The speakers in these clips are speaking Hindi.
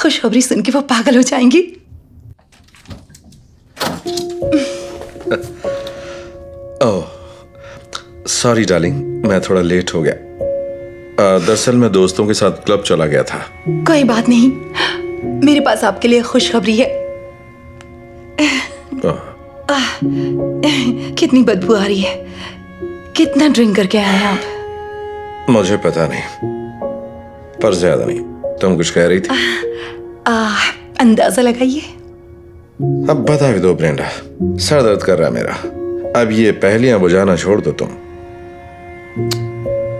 खुशखबरी सुन के वो पागल हो जाएंगी। ओह सॉरी डार्लिंग, मैं थोड़ा लेट हो गया। दरअसल मैं दोस्तों के साथ क्लब चला गया था। कोई बात नहीं, मेरे पास आपके लिए खुशखबरी है। कितनी बदबू आ रही है। कितना ड्रिंक करके आए हैं आप? मुझे पता नहीं, पर ज्यादा नहीं। तुम कुछ कह रही थी? अंदाजा लगाइए। अब बता भी दो ब्रेंडा, सर दर्द कर रहा है मेरा। अब ये पहेलियां बुझाना छोड़ दो तुम।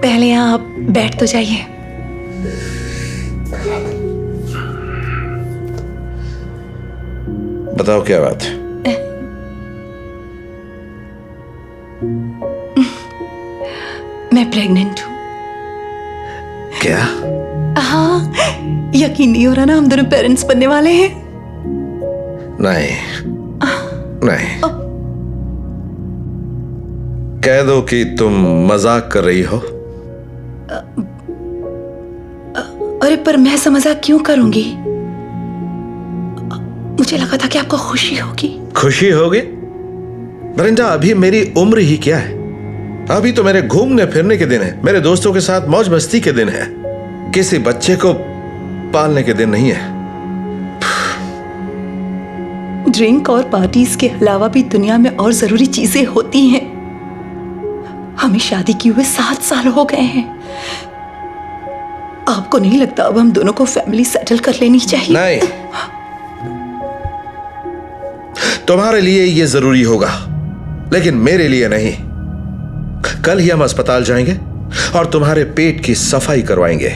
पहले आप बैठ तो जाइए। बताओ क्या बात है? मैं प्रेग्नेंट हूँ। क्या? हाँ, यकीन नहीं हो रहा ना, हम दोनों पेरेंट्स बनने वाले हैं। नहीं नहीं, कह दो कि तुम मजाक कर रही हो। अरे पर मैं ऐसा मजाक क्यों करूंगी? मुझे लगा था कि आपको खुशी होगी। खुशी होगी? ब्रेंडा, अभी मेरी उम्र ही क्या है? अभी तो मेरे घूमने फिरने के दिन है, मेरे दोस्तों के साथ मौज मस्ती के दिन है, किसी बच्चे को पालने के दिन नहीं है। ड्रिंक और पार्टीज के अलावा भी दुनिया में और जरूरी चीजें होती हैं। हमें शादी किए हुए 7 साल हो गए हैं। आपको नहीं लगता अब हम दोनों को फैमिली सेटल कर लेनी चाहिए? नहीं, तुम्हारे लिए यह जरूरी होगा, लेकिन मेरे लिए नहीं। कल ही हम अस्पताल जाएंगे और तुम्हारे पेट की सफाई करवाएंगे।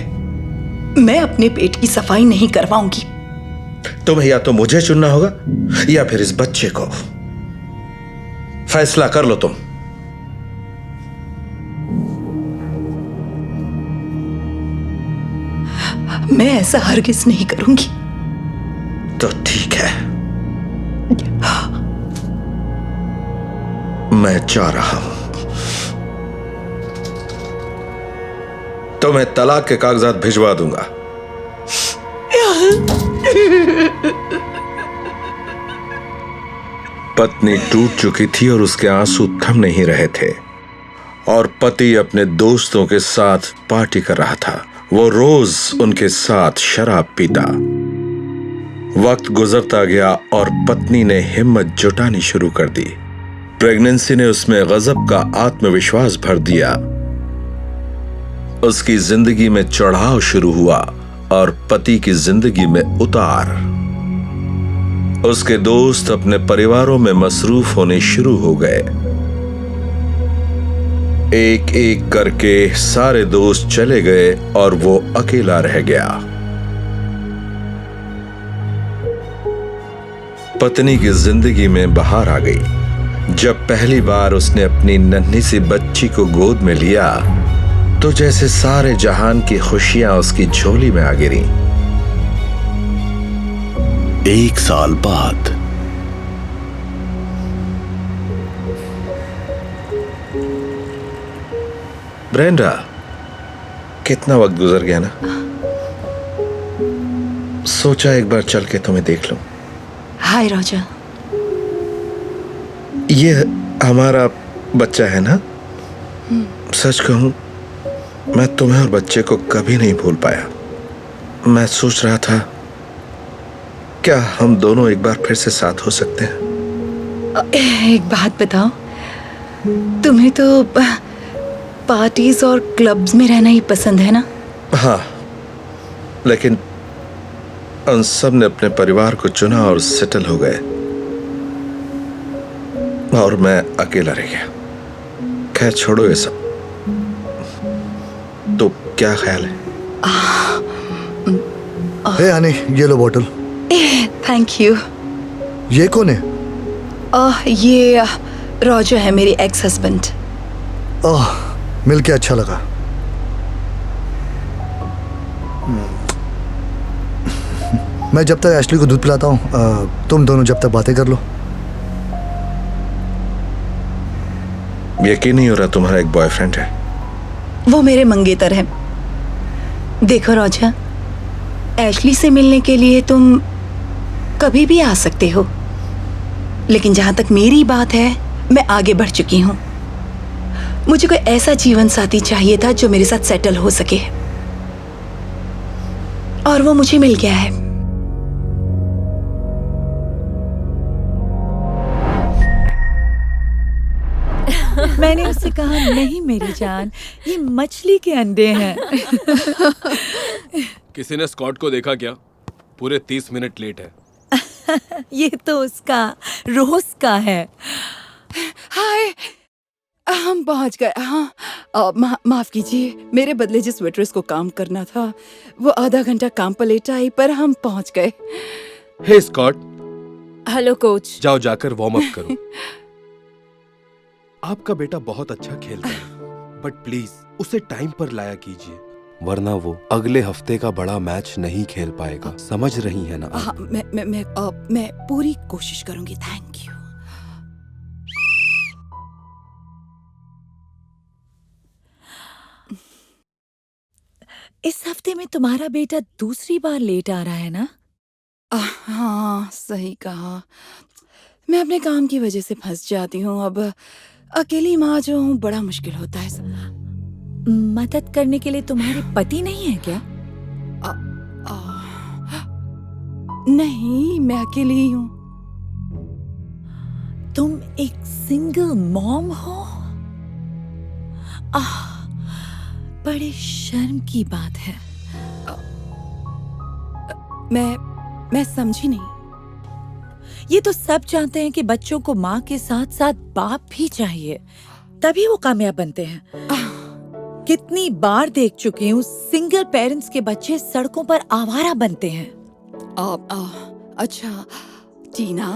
मैं अपने पेट की सफाई नहीं करवाऊंगी। तुम्हें या तो मुझे चुनना होगा या फिर इस बच्चे को। फैसला कर लो तुम। मैं ऐसा हरगिज नहीं करूंगी। तो ठीक है, मैं जा रहा हूं। तो मैं तलाक के कागजात भिजवा दूंगा। पत्नी टूट चुकी थी और उसके आंसू थम नहीं रहे थे, और पति अपने दोस्तों के साथ पार्टी कर रहा था। वो रोज उनके साथ शराब पीता। वक्त गुजरता गया और पत्नी ने हिम्मत जुटानी शुरू कर दी। प्रेगनेंसी ने उसमें गजब का आत्मविश्वास भर दिया। उसकी जिंदगी में चढ़ाव शुरू हुआ और पति की जिंदगी में उतार। उसके दोस्त अपने परिवारों में मसरूफ होने शुरू हो गए। एक एक करके सारे दोस्त चले गए और वो अकेला रह गया। पत्नी की जिंदगी में बहार आ गई। जब पहली बार उसने अपनी नन्ही सी बच्ची को गोद में लिया तो जैसे सारे जहान की खुशियां उसकी झोली में आ गिरी। 1 साल बाद ब्रेंडा, कितना वक्त गुजर गया ना। सोचा एक बार चल के तुम्हें देख लूं। हाय राजा। ये हमारा बच्चा है ना? सच कहूं, मैं तुम्हें और बच्चे को कभी नहीं भूल पाया। मैं सोच रहा था क्या हम दोनों एक बार फिर से साथ हो सकते हैं? एक बात बताओ, तुम्हें तो पार्टीज और क्लब्स में रहना ही पसंद है ना? हाँ, लेकिन उन सब ने अपने परिवार को चुना और सेटल हो गए, और मैं अकेला रह गया। खैर छोड़ो ये सब। तो क्या ख्याल है? हे आनी, ये लो बोतल। Thank you. ये कौन है? ये रॉजर है, मेरी एक्स हस्बैंड। मिलके अच्छा लगा। मैं जब तक एशली को दूध पिलाता हूँ, तुम दोनों जब तक बातें कर लो। यकीन नहीं हो रहा तुम्हारा एक बॉयफ्रेंड है। वो मेरे मंगेतर हैं। देखो रॉजर, एशली से मिलने के लिए तुम कभी भी आ सकते हो, लेकिन जहां तक मेरी बात है, मैं आगे बढ़ चुकी हूं। मुझे कोई ऐसा जीवन साथी चाहिए था जो मेरे साथ सेटल हो सके, और वो मुझे मिल गया है। मैंने उससे कहा, नहीं मेरी जान, ये मछली के अंडे हैं। किसी ने स्कॉट को देखा क्या? पूरे 30 मिनट लेट है। ये तो उसका रोज का है। हाय, हम पहुंच गए। हाँ, माफ कीजिए, मेरे बदले जिस वेट्रेस को काम करना था वो आधा घंटा काम पर लेट आई, पर हम पहुंच गए। हे स्कॉट, हेलो कोच। जाओ जाकर वार्म अप करो। आपका बेटा बहुत अच्छा खेलता है, बट प्लीज उसे टाइम पर लाया कीजिए, वरना वो अगले हफ्ते का बड़ा मैच नहीं खेल पाएगा। समझ रही है ना? हाँ, मैं पूरी कोशिश करूंगी। Thank you. इस हफ्ते में तुम्हारा बेटा दूसरी बार लेट आ रहा है ना? हाँ, सही कहा। मैं अपने काम की वजह से फंस जाती हूँ। अब अकेली माँ जो हूँ, बड़ा मुश्किल होता है सब। मदद करने के लिए तुम्हारे पति नहीं है क्या? नहीं, मैं अकेली ही हूँ। तुम एक सिंगल मॉम हो? बड़े शर्म की बात है। मैं समझी नहीं। ये तो सब जानते हैं कि बच्चों को माँ के साथ साथ बाप भी चाहिए, तभी वो कामयाब बनते हैं। कितनी बार देख चुकी हूँ, सिंगल पेरेंट्स के बच्चे सड़कों पर आवारा बनते हैं। अच्छा टीना,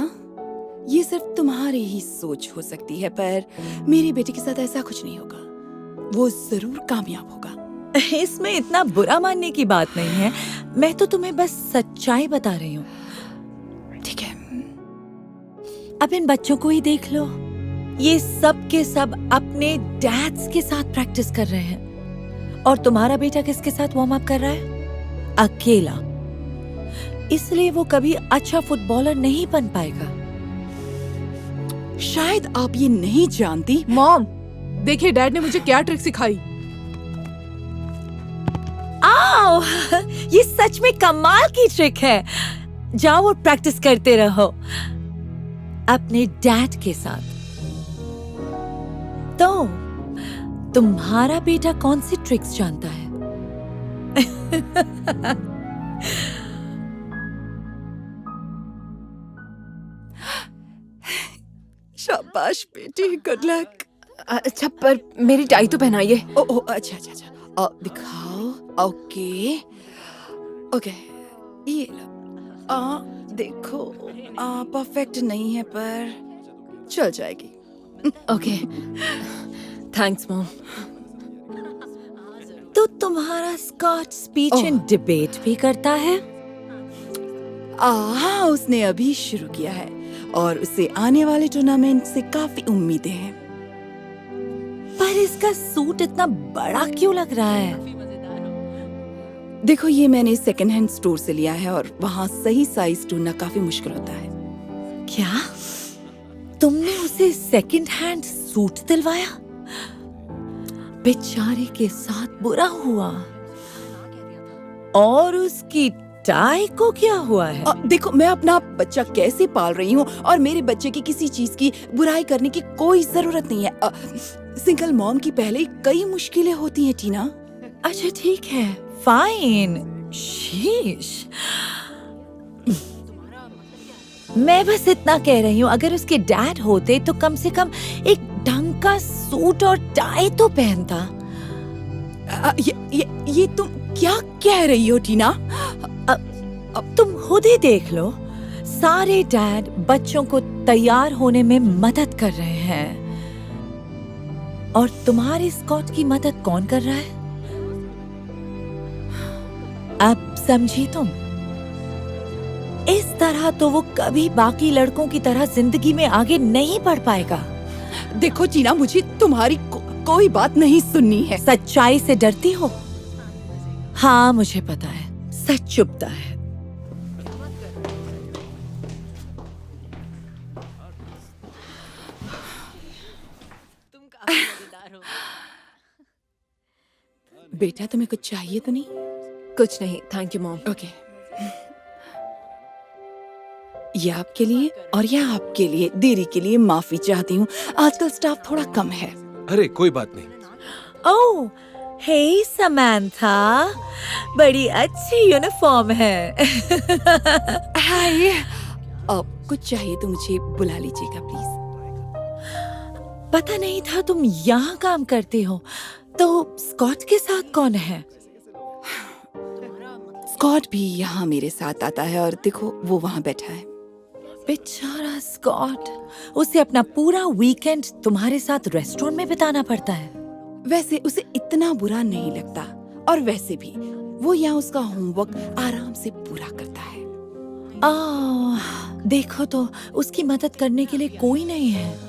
ये सिर्फ तुम्हारी ही सोच हो सकती है, पर मेरी बेटी के साथ ऐसा कुछ नहीं होगा। वो जरूर कामयाब होगा। इसमें इतना बुरा मानने की बात नहीं है, मैं तो तुम्हें बस सच्चाई बता रही हूँ। ठीक है। अब इन बच्चों को ही देख लो, ये सब के सब अपने डैड्स के साथ प्रैक्टिस कर रहे हैं, और तुम्हारा बेटा किसके साथ वार्म अप कर रहा है? अकेला। इसलिए वो कभी अच्छा फुटबॉलर नहीं बन पाएगा। शायद आप ये नहीं जानती। मॉम, देखिए डैड ने मुझे क्या ट्रिक सिखाई। आओ, ये सच में कमाल की ट्रिक है। जाओ और प्रैक्टिस करते रहो अपने डैड के साथ। तो तुम्हारा बेटा कौन सी ट्रिक्स जानता है? शाबाश बेटी, गुड लक। अच्छा, पर मेरी टाई तो पहनाइए। ओ, अच्छा। दिखाओ। ओके, ये लो। देखो, परफेक्ट नहीं है, पर चल जाएगी। Okay, thanks mom. तो तुम्हारा स्कॉट स्पीच एंड डिबेट भी करता है? हाँ, उसने अभी शुरू किया है, और उसे आने वाले टूर्नामेंट से काफी उम्मीदें हैं। पर इसका सूट इतना बड़ा क्यों लग रहा है? देखो, ये मैंने सेकंड हैंड स्टोर से लिया है, और वहाँ सही साइज ढूंढना काफी मुश्किल होता है। क्या तुमने उसे सेकंड हैंड सूट दिलवाया? बेचारे के साथ बुरा हुआ। और उसकी टाई को क्या हुआ है? देखो, मैं अपना बच्चा कैसे पाल रही हूँ, और मेरे बच्चे की किसी चीज की बुराई करने की कोई जरूरत नहीं है। सिंगल मॉम की पहले ही कई मुश्किलें होती हैं टीना। अच्छा ठीक है, फाइन। शीश, मैं बस इतना कह रही हूँ, अगर उसके डैड होते तो कम से कम एक ढंग का सूट और टाई तो पहनता। ये तुम क्या कह रही हो टीना? अब तुम खुद ही देख लो, सारे डैड बच्चों को तैयार होने में मदद कर रहे हैं, और तुम्हारे स्कॉट की मदद कौन कर रहा है? अब समझी तुम? इस तरह तो वो कभी बाकी लड़कों की तरह जिंदगी में आगे नहीं बढ़ पाएगा। देखो टीना, मुझे तुम्हारी कोई बात नहीं सुननी है। सच्चाई से डरती हो? हाँ मुझे पता है, सच चुभता है। बेटा तुम्हें कुछ चाहिए तो नहीं? कुछ नहीं, थैंक यू मॉम। ओके, ये आपके लिए और ये आपके लिए। देरी के लिए माफी चाहती हूँ, आजकल स्टाफ थोड़ा कम है। अरे कोई बात नहीं। ओह, हे समंथा, बड़ी अच्छी यूनिफॉर्म है। हाय, अब कुछ चाहिए तो मुझे बुला लीजिएगा प्लीज। पता नहीं था तुम यहाँ काम करते हो। तो स्कॉट के साथ कौन है? स्कॉट भी यहाँ मेरे साथ आता है और देखो वो वहाँ बैठा है। बेचारा स्कॉट, उसे अपना पूरा वीकेंड तुम्हारे साथ रेस्टोरेंट में बिताना पड़ता है। वैसे उसे इतना बुरा नहीं लगता, और वैसे भी वो यहाँ उसका होमवर्क आराम से पूरा करता है। देखो तो उसकी मदद करने के लिए कोई नहीं है।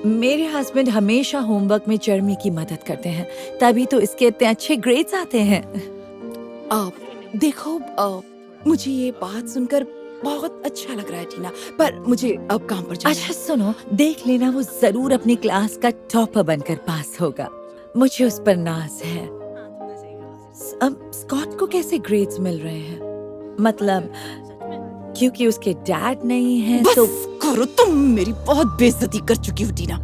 मेरे हस्बैंड हमेशा होमवर्क में जर्मी की मदद करते हैं, तभी तो इसके इतने अच्छे ग्रेड्स आते हैं। देखो, मुझे ये बात सुनकर बहुत अच्छा लग रहा है टीना, पर मुझे अब काम पर जाना अच्छा सुनो, देख लेना, वो जरूर अपनी क्लास का टॉपर बनकर पास होगा। मुझे उस पर नाज है। स्कॉट को कैसे ग्रेड्स मिल रहे हैं? मतलब क्योंकि उसके डैड नहीं है बस तो करो, तुम मेरी बहुत बेइज्जती कर चुकी हो टीना।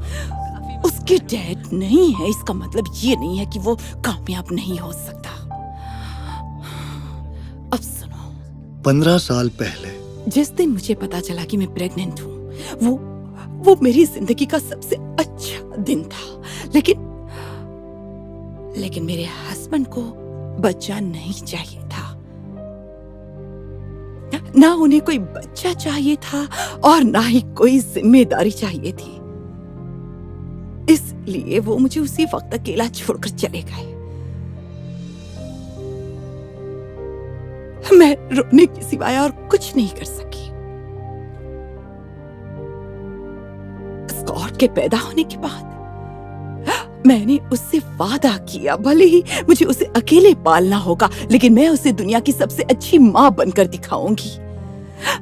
उसके डैड नहीं है इसका मतलब ये नहीं है कि वो कामयाब नहीं हो सकता। अब सुनो, 15 साल पहले जिस दिन मुझे पता चला कि मैं प्रेग्नेंट हूँ, वो मेरी जिंदगी का सबसे अच्छा दिन था। लेकिन मेरे हस्बैंड को बच्चा नहीं चाहिए था। ना उन्हें कोई बच्चा चाहिए था और ना ही कोई जिम्मेदारी चाहिए थी। इसलिए वो मुझे उसी वक्त अकेला छोड़कर चले गए। मैं रोने के सिवाय और कुछ नहीं कर सकी। स्कॉट के पैदा होने के बाद मैंने उससे वादा किया, भले ही मुझे उसे अकेले पालना होगा, लेकिन मैं उसे दुनिया की सबसे अच्छी माँ बनकर दिखाऊंगी।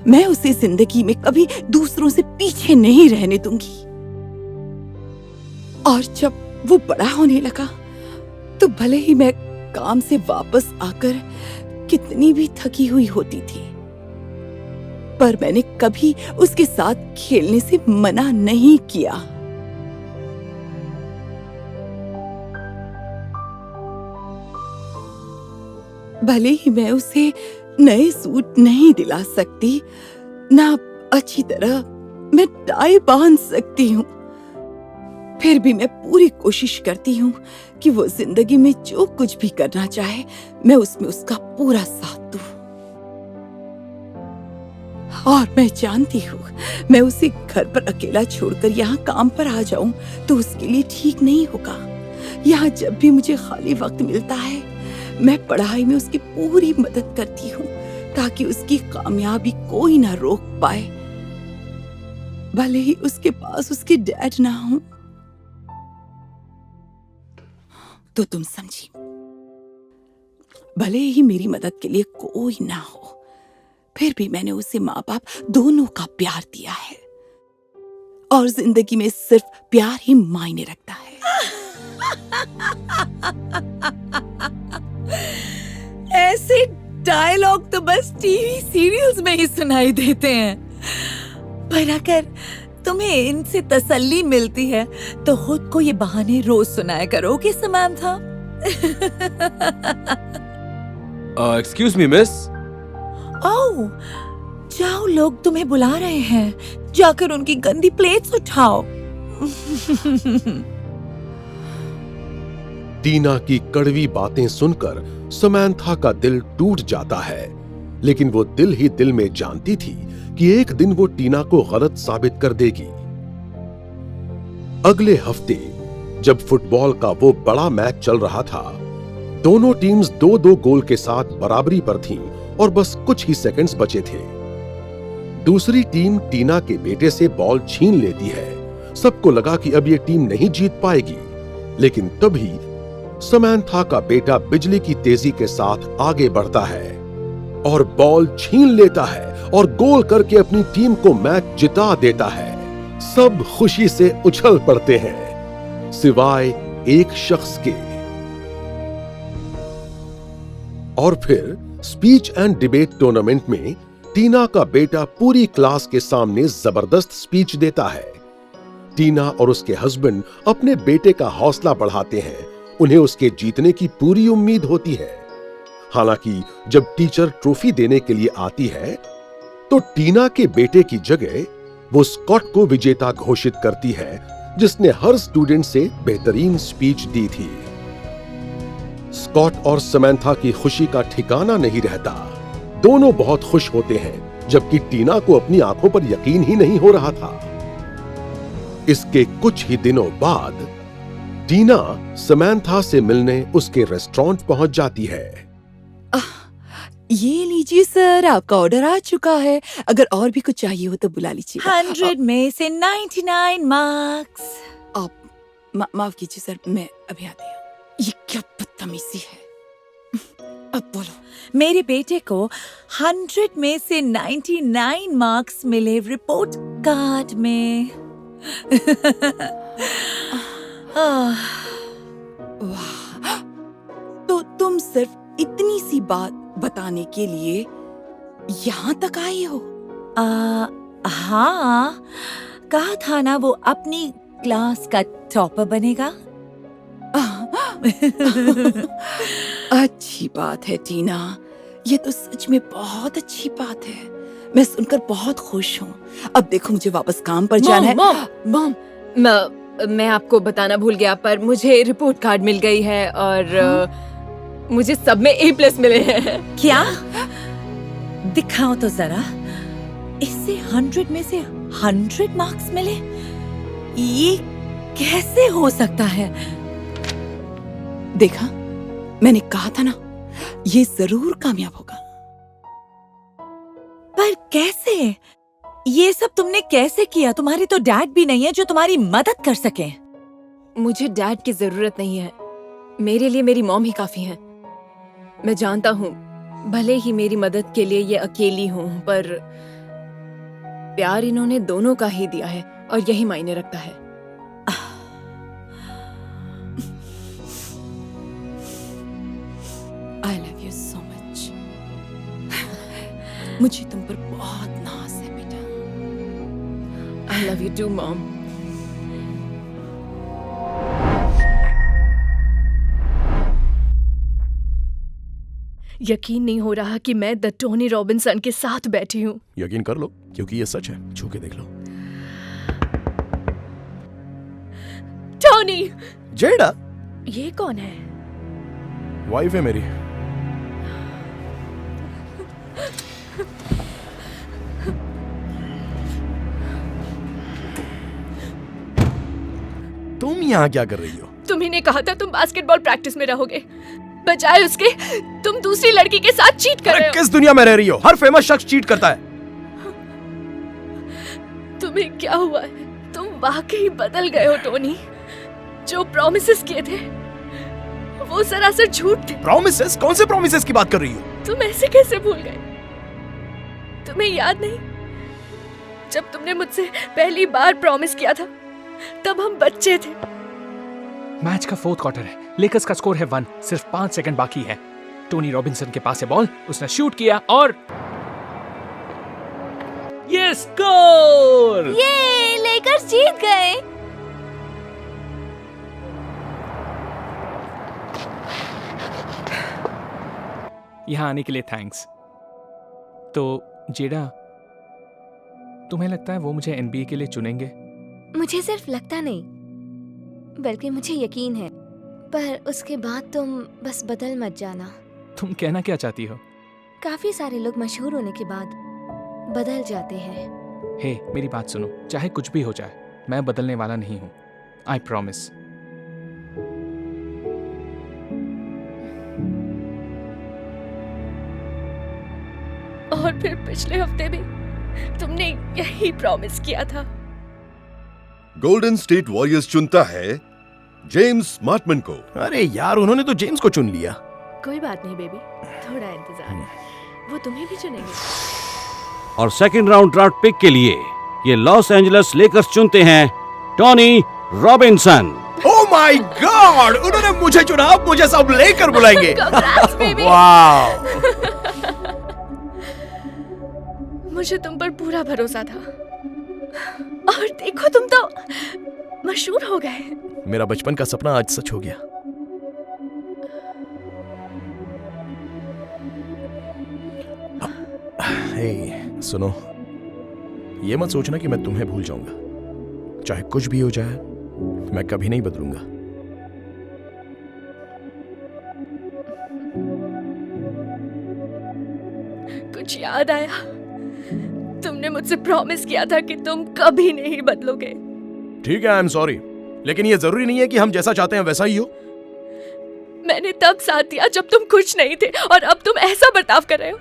मैं उसे जिंदगी में कभी दूसरों से पीछे नहीं रहने दूंगी। और जब वो बड़ा होने लगा, तो भले ही मैं काम से वापस आकर कितनी भी थकी हुई होती थी, पर मैंने कभी उसके साथ खेलने से मना नहीं किया। भले ही मैं उसे नए सूट नहीं दिला सकती, ना अच्छी तरह मैं टाई बांध सकती हूँ, फिर भी मैं पूरी कोशिश करती हूँ कि वो जिंदगी में जो कुछ भी करना चाहे, मैं उसमें उसका पूरा साथ दूँ। और मैं जानती हूँ, मैं उसे घर पर अकेला छोड़कर यहाँ काम पर आ जाऊं तो उसके लिए ठीक नहीं होगा। यहाँ जब भी मुझे खाली वक्त मिलता है, मैं पढ़ाई में उसकी पूरी मदद करती हूँ, ताकि उसकी कामयाबी कोई ना रोक पाए, भले ही उसके पास उसकी डैड ना हो। तो तुम समझी, भले ही मेरी मदद के लिए कोई ना हो, फिर भी मैंने उसे माँ बाप दोनों का प्यार दिया है, और जिंदगी में सिर्फ प्यार ही मायने रखता है। ऐसे डायलॉग तो बस टीवी सीरियल्स में ही सुनाई देते हैं, पर अगर तुम्हें इनसे तसल्ली मिलती है तो खुद को ये बहाने रोज सुनाया करोगे Samantha. Excuse me miss. Oh, जाओ, लोग तुम्हें बुला रहे हैं, जाकर उनकी गंदी प्लेट्स उठाओ। टीना की कड़वी बातें सुनकर समंथा का दिल टूट जाता है, लेकिन वो दिल ही दिल में जानती थी कि एक दिन वो टीना को गलत साबित कर देगी। अगले हफ्ते जब फुटबॉल का वो बड़ा मैच चल रहा था, दोनों टीम्स 2-2 गोल के साथ बराबरी पर थीं और बस कुछ ही सेकंड्स बचे थे। दूसरी टीम टीना के बेटे से बॉल छीन लेती है। सबको लगा कि अब ये टीम नहीं जीत पाएगी, लेकिन तभी समंथा का बेटा बिजली की तेजी के साथ आगे बढ़ता है और बॉल छीन लेता है और गोल करके अपनी टीम को मैच जिता देता है। सब खुशी से उछल पड़ते हैं सिवाय एक शख्स के। और फिर स्पीच एंड डिबेट टूर्नामेंट में टीना का बेटा पूरी क्लास के सामने जबरदस्त स्पीच देता है। टीना और उसके हस्बैंड अपने बेटे का हौसला बढ़ाते हैं। उन्हें उसके जीतने की पूरी उम्मीद होती है। हालांकि जब टीचर ट्रॉफी देने के लिए आती है तो टीना के बेटे की जगह वो स्कॉट को विजेता घोषित करती है, जिसने हर स्टूडेंट से बेहतरीन स्पीच दी थी। स्कॉट और समैंथा की खुशी का ठिकाना नहीं रहता। दोनों बहुत खुश होते हैं, जबकि टीना को अपनी आंखों पर यकीन ही नहीं हो रहा था। इसके कुछ ही दिनों बाद टीना समैंथा से मिलने उसके रेस्टोरेंट पहुंच जाती है। ये लीजिए सर, आपका ऑर्डर आ चुका है। अगर और भी कुछ चाहिए हो तो बुला लीजिए। 100 में से 99 मार्क्स। आप माफ कीजिए सर, मैं अभी आती हूँ। ये क्या बदतमीजी है। अब बोलो। मेरे बेटे को 100 में से 99 मार्क्स मिले रिपोर्ट कार्ड में। वाह, तो तुम सिर्फ इतनी सी बात बताने के लिए यहाँ तक आई हो? हाँ, कहा था ना वो अपनी क्लास का टॉपर बनेगा। अच्छी बात है टीना, ये तो सच में बहुत अच्छी बात है। मैं सुनकर बहुत खुश हूँ। अब देखो मुझे वापस काम पर जाना है। मॉम, मैं आपको बताना भूल गया, पर मुझे रिपोर्ट कार्ड मिल गई है और मुझे सब में A+ मिले हैं। क्या? दिखाओ तो जरा। इससे 100 में से 100 मार्क्स मिले? ये कैसे हो सकता है? देखा, मैंने कहा था ना, ये जरूर कामयाब होगा। पर कैसे? ये सब तुमने कैसे किया? तुम्हारे तो डैड भी नहीं है जो तुम्हारी मदद कर सके। मुझे डैड की जरूरत नहीं है, मेरे लिए मेरी मॉम ही काफी है। मैं जानता हूँ भले ही मेरी मदद के लिए ये अकेली हूँ, पर प्यार इन्होंने दोनों का ही दिया है और यही मायने रखता है। I love you so much. मुझे तुम पर बहुत नाज है बेटा। I love you too, mom. यकीन नहीं हो रहा कि मैं द टोनी रॉबिन्सन के साथ बैठी हूँ। यकीन कर लो, क्योंकि ये सच है। छू के देख लो। टोनी! जेडा, ये कौन है? वाइफ है मेरी। तुम यहाँ क्या कर रही हो? तुम्ही ने कहा था तुम बास्केटबॉल प्रैक्टिस में रहोगे, बजाय उसके तुम दूसरी लड़की के साथ चीट कर रहे हो। किस दुनिया में रह रही हो? हर फेमस शख्स चीट करता है। तुम्हें क्या हुआ है? तुम वाकई बदल गए हो टोनी। जो प्रॉमिसेस किए थे वो सरासर झूठ थे। प्रॉमिसेस? कौन से प्रॉमिसेस की बात कर रही हो? तुम ऐसे कैसे भूल गए? तुम्हें याद नहीं जब तुमने मुझसे पहली बार प्रॉमिस किया था? तब हम बच्चे थे। मैच का 4th क्वार्टर है, लेकर्स का स्कोर है 1, सिर्फ 5 सेकंड बाकी है। टोनी रॉबिन्सन के पास है बॉल, उसने शूट किया और ये स्कोर! ये लेकर्स जीत गए। यहाँ आने के लिए थैंक्स। तो जेडा, तुम्हें लगता है वो मुझे NBA के लिए चुनेंगे? मुझे सिर्फ लगता नहीं, बल्कि मुझे यकीन है। पर उसके बाद तुम बस बदल मत जाना। तुम कहना क्या चाहती हो? काफी सारे लोग मशहूर होने के बाद बदल जाते हैं। हे, मेरी बात सुनो, चाहे कुछ भी हो जाए, मैं बदलने वाला नहीं हूँ। I promise. और फिर पिछले हफ्ते भी तुमने यही प्रॉमिस किया था। गोल्डन स्टेट वॉरियर्स चुनता है जेम्स स्मार्टमैन को। अरे यार, उन्होंने तो जेम्स को चुन लिया। कोई बात नहीं बेबी, थोड़ा इंतजार। वो तुम्हें भी चुनेंगे। और सेकंड राउंड ड्राफ्ट पिक के लिए ये लॉस एंजलिस लेकर्स चुनते हैं Tony Robinson. Oh my God, उन्होंने मुझे चुना, अब मुझे सब लेकर बुलाएंगे। वाह, मुझे तुम पर पूरा भरोसा था और देखो तुम तो मशहूर हो गए। मेरा बचपन का सपना आज सच हो गया। हे, सुनो, ये मत सोचना कि मैं तुम्हें भूल जाऊंगा। चाहे कुछ भी हो जाए, मैं कभी नहीं बदलूंगा। कुछ याद आया? तुमने मुझसे प्रॉमिस किया था कि तुम कभी नहीं बदलोगे। ठीक है, आई एम सॉरी, लेकिन ये जरूरी नहीं है कि हम जैसा चाहते हैं वैसा ही हो। मैंने तब साथ दिया जब तुम खुश नहीं थे और अब तुम ऐसा बर्ताव कर रहे हो।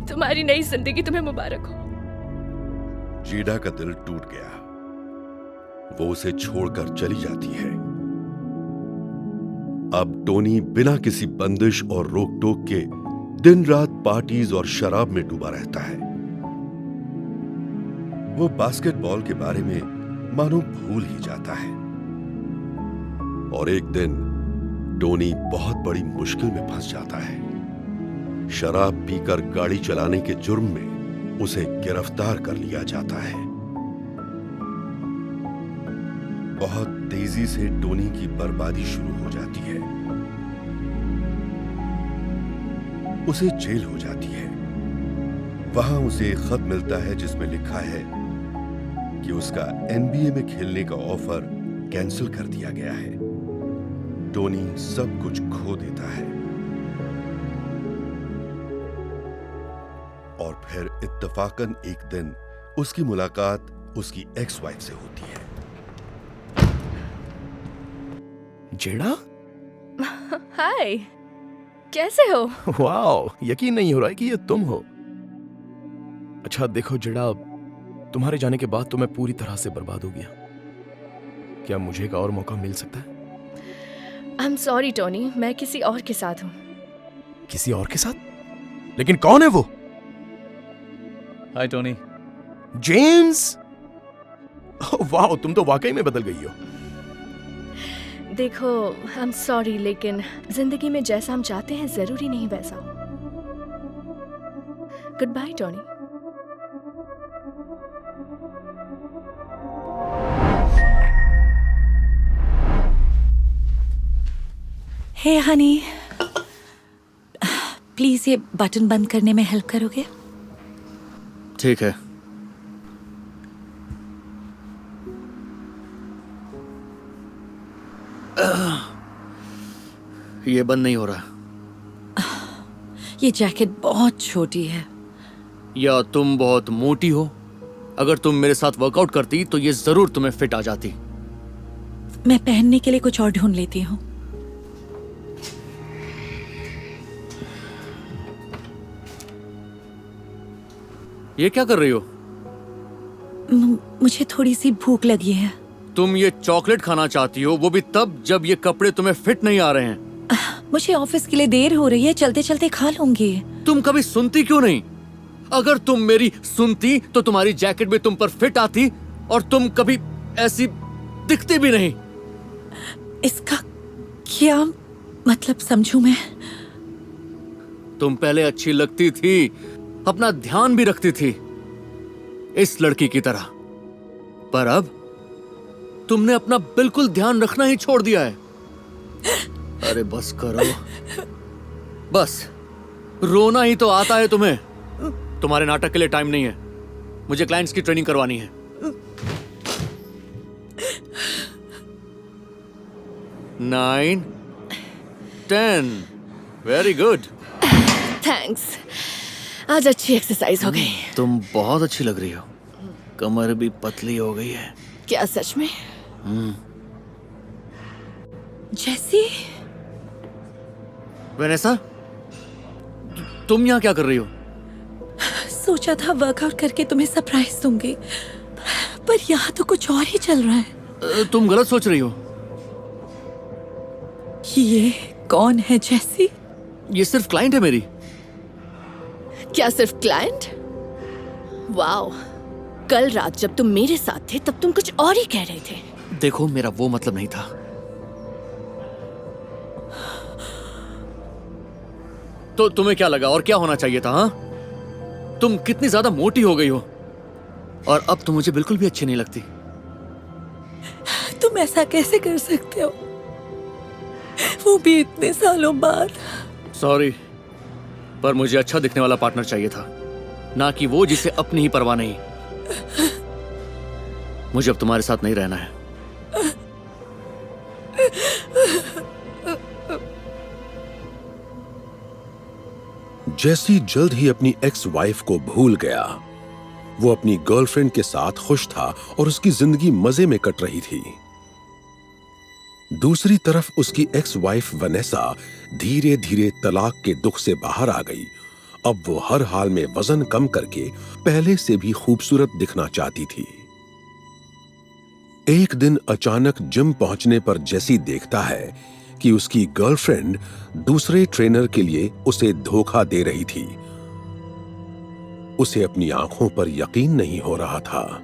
तुम्हारी नई जिंदगी तुम्हें मुबारक हो। जीडा का दिल टूट गया। वो उसे छोड़कर चली जाती है। अब टोनी बिना किसी बंदिश और रोक टोक के दिन रात पार्टीज और शराब में डूबा रहता है। वो बास्केटबॉल के बारे में मानो भूल ही जाता है। और एक दिन टोनी बहुत बड़ी मुश्किल में फंस जाता है। शराब पीकर गाड़ी चलाने के जुर्म में उसे गिरफ्तार कर लिया जाता है। बहुत तेजी से टोनी की बर्बादी शुरू हो जाती है। उसे जेल हो जाती है। वहां उसे एक खत मिलता है जिसमें लिखा है कि उसका एनबीए में खेलने का ऑफर कैंसिल कर दिया गया है। टोनी सब कुछ खो देता है और फिर इत्तेफाकन एक दिन उसकी मुलाकात उसकी एक्स वाइफ से होती है। जेडा, हाय, कैसे हो? वाओ, यकीन नहीं हो रहा है कि ये तुम हो। अच्छा देखो जेडा, तुम्हारे जाने के बाद तो मैं पूरी तरह से बर्बाद हो गया। क्या मुझे एक और मौका मिल सकता है? आई एम सॉरी टोनी, मैं किसी और के साथ हूँ। किसी और के साथ? लेकिन कौन है वो? हाय टोनी। जेम्स, वाह, तुम तो वाकई में बदल गई हो। देखो, आई एम सॉरी, लेकिन जिंदगी में जैसा हम चाहते हैं जरूरी नहीं वैसा हो। Good bye Tony. Hey honey, please ये बटन बंद करने में हेल्प करोगे? ठीक है। ये बंद नहीं हो रहा। ये जैकेट बहुत छोटी है। या तुम बहुत मोटी हो। अगर तुम मेरे साथ वर्कआउट करती तो ये जरूर तुम्हें फिट आ जाती। मैं पहनने के लिए कुछ और ढूंढ लेती हूँ। ये क्या कर रही हो? मुझे थोड़ी सी भूख लगी है। तुम ये चॉकलेट खाना चाहती हो, वो भी तब जब ये कपड़े तुम्हें फिट नहीं आ रहे हैं। मुझे ऑफिस के लिए देर हो रही है, चलते चलते खा लूंगी। तुम कभी सुनती क्यों नहीं? अगर तुम मेरी सुनती तो तुम्हारी जैकेट भी तुम पर फिट आती और तुम कभी ऐसी दिखती भी नहीं। इसका क्या मतलब समझूं मैं? तुम पहले अच्छी लगती थी, अपना ध्यान भी रखती थी, इस लड़की की तरह। पर अब तुमने अपना बिल्कुल ध्यान रखना ही छोड़ दिया है। अरे बस करो, बस रोना ही तो आता है तुम्हें। तुम्हारे नाटक के लिए टाइम नहीं है। मुझे क्लाइंट्स की ट्रेनिंग करवानी है। 9, 10, वेरी गुड। थैंक्स, आज अच्छी एक्सरसाइज हो गई। तुम बहुत अच्छी लग रही हो। कमर भी पतली हो गई है। क्या सच में? जैसी वेनेसा, तुम यहाँ क्या कर रही हो? सोचा था वर्कआउट करके तुम्हें सरप्राइज दूंगी, पर यहाँ तो कुछ और ही चल रहा है। तुम गलत सोच रही हो। ये कौन है जैसी? ये सिर्फ क्लाइंट है मेरी। क्या सिर्फ क्लाइंट? वाओ, कल रात जब तुम मेरे साथ थे तब तुम कुछ और ही कह रहे थे। देखो, मेरा वो मतलब नहीं था। तो तुम्हें क्या लगा और क्या होना चाहिए था? हाँ, तुम कितनी ज्यादा मोटी हो गई हो और अब तो मुझे बिल्कुल भी अच्छी नहीं लगती। तुम ऐसा कैसे कर सकते हो, वो भी इतने सालों बाद? सॉरी, पर मुझे अच्छा दिखने वाला पार्टनर चाहिए था, ना कि वो जिसे अपनी ही परवाह नहीं। मुझे अब तुम्हारे साथ नहीं रहना है। जैसी जल्द ही अपनी एक्स वाइफ को भूल गया। वो अपनी गर्लफ्रेंड के साथ खुश था और उसकी जिंदगी मजे में कट रही थी। दूसरी तरफ उसकी एक्स वाइफ वनेसा धीरे धीरे तलाक के दुख से बाहर आ गई। अब वो हर हाल में वजन कम करके पहले से भी खूबसूरत दिखना चाहती थी। एक दिन अचानक जिम पहुंचने पर जैसी देखता है कि उसकी गर्लफ्रेंड दूसरे ट्रेनर के लिए उसे धोखा दे रही थी। उसे अपनी आंखों पर यकीन नहीं हो रहा था।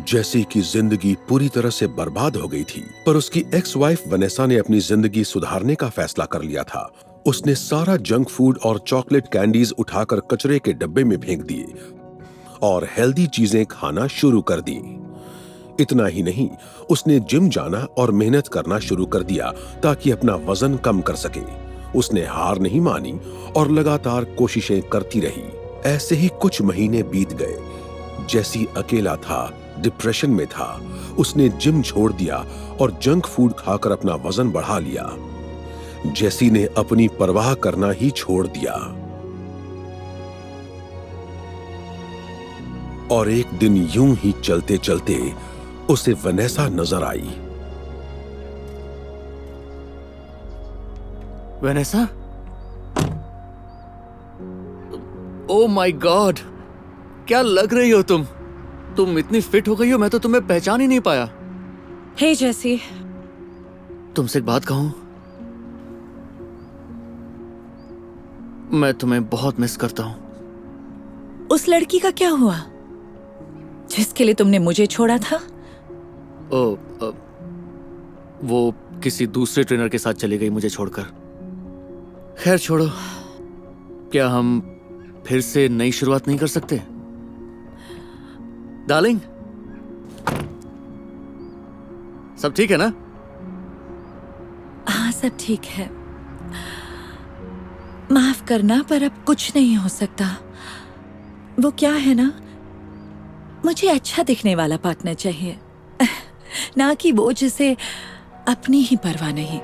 जैसी की जिंदगी पूरी तरह से बर्बाद हो गई थी, पर उसकी एक्स वाइफ वनेसा ने अपनी जिंदगी सुधारने का फैसला कर लिया था। उसने सारा जंक फूड और चॉकलेट कैंडीज उठाकर कचरे के डब्बे में फेंक दिए और हेल्दी चीजें खाना शुरू कर दी। इतना ही नहीं, उसने जिम जाना और मेहनत करना शुरू कर दिया ताकि अपना वजन कम कर सके। उसने हार नहीं मानी और लगातार कोशिशें करती रही। ऐसे ही कुछ महीने बीत गए। जैसी अकेला था, डिप्रेशन में था। उसने जिम छोड़ दिया और जंक फूड खाकर अपना वजन बढ़ा लिया। जैसी ने अपनी परवाह करना ही छोड़ दिया। और एक दिन यूं ही चलते चलते उसे वनेसा नजर आई। वनेसा? ओ माय गॉड, क्या लग रही हो तुम? तुम इतनी फिट हो गई हो, मैं तो तुम्हें पहचान ही नहीं पाया। हे जैसी, तुमसे एक बात कहूं? मैं तुम्हें बहुत मिस करता हूं। उस लड़की का क्या हुआ जिसके लिए तुमने मुझे छोड़ा था? वो किसी दूसरे ट्रेनर के साथ चली गई मुझे छोड़कर। खैर छोड़ो, क्या हम फिर से नई शुरुआत नहीं कर सकते? डार्लिंग, सब ठीक है ना? हाँ, सब ठीक है। माफ करना, पर अब कुछ नहीं हो सकता। वो क्या है ना, मुझे अच्छा दिखने वाला पार्टनर चाहिए, ना कि वो जिसे अपनी ही परवाह नहीं।